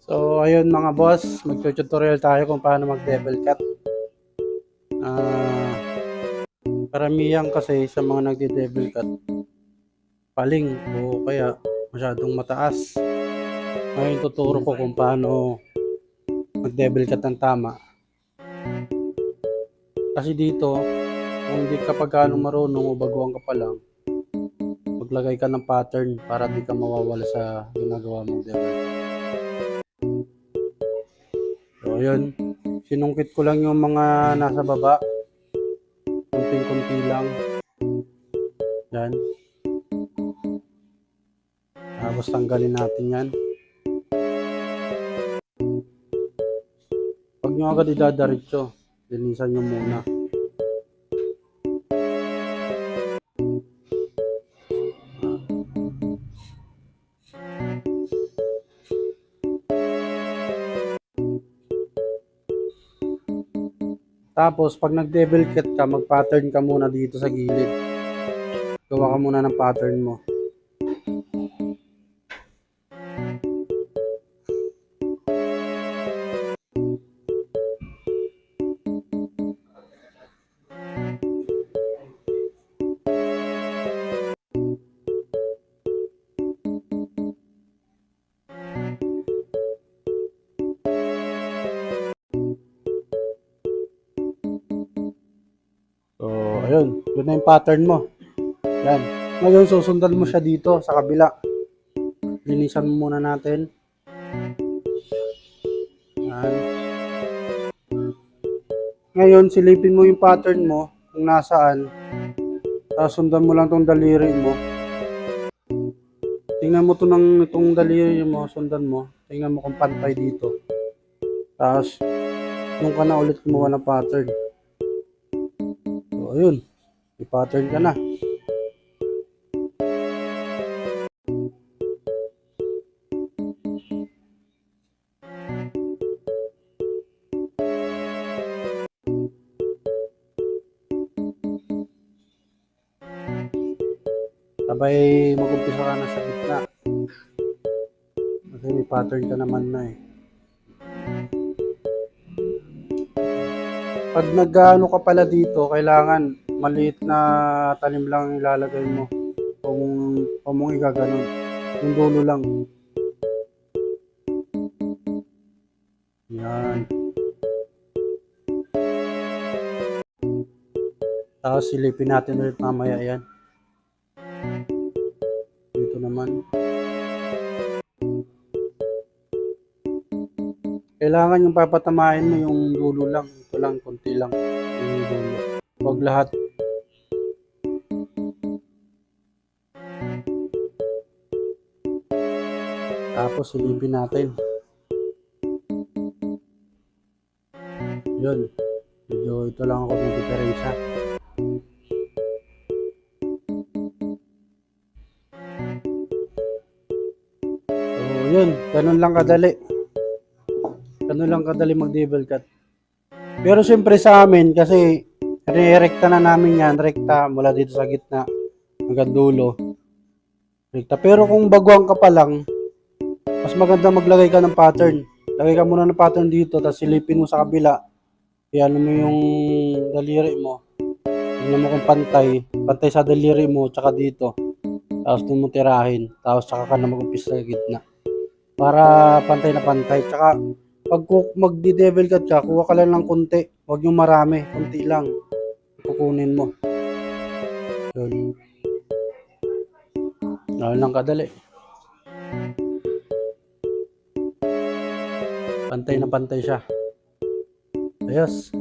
So, ayun mga boss, mag-tutorial tayo kung paano mag-devil cut. Karamihan kasi sa mga nagde-devil cut, paling o kaya masyadong mataas. Ngayon tuturo ko kung paano mag-devil cut ng tama. Kasi dito, kung hindi ka pa gaano marunong o baguhan ka pa lang, maglagay ka ng pattern para di ka mawawala sa ginagawa mong devil cut. So, ayun. Sinungkit ko lang yung mga nasa baba. Kunting-kunti lang. Yan. Tapos tanggalin natin yan. Huwag nyo agad idadaritso. Linisan nyo muna. Tapos pag nag-devil cut ka, mag-pattern ka muna dito sa gilid. Gawa ka muna ng pattern mo. So, ayun. Yun na yung pattern mo. Yan. Ngayon, susundan mo siya dito sa kabila. Linisan mo muna natin. Yan. Ngayon, silipin mo yung pattern mo kung nasaan. Tapos sundan mo lang tong daliri mo. Tingnan mo itong daliri mo, sundan mo. Tingnan mo kung pantay dito. Tapos, nung ka na ulit gumawa ng pattern. So, ayun. May pattern ka na. Sabay mag-umpisa ka na sa gitna. Kasi may pattern ka naman na eh. Pag nag-ano ka pala dito, kailangan maliit na talim lang ilalagay mo. Kung mong igaganon. Yung dulo lang. Yan. Tapos silipin natin ulit mamaya yan. Dito naman. Kailangan yung papatamahin mo yung dulo lang. Ito lang, konti lang. Yung dulo. Huwag lahat. Tapos silipin natin. Yun. Medyo ito lang ako ng diferensya. So yun. Ganun lang kadali. Ganun lang kadali mag-devil cut. Pero siyempre sa amin, kasi re-rekta na namin yan, rekta mula dito sa gitna hanggang dulo. Rekta. Pero kung baguhan ka pa lang, mas maganda maglagay ka ng pattern. Lagay ka muna ng pattern dito, tapos silipin mo sa kabila. Iyan mo yung daliri mo. Tingnan mo kung pantay. Pantay sa daliri mo, tsaka dito. Tapos doon mo tirahin. Tapos tsaka ka na mag-umpisa sa gitna. Para pantay na pantay. Tsaka pag magdi-devil cut ka, kuha ka lang ng konti. Huwag yung marami. Konti lang. Kukunin mo. Yun. Gano'n lang kadali. Pantay na pantay siya. Ayos.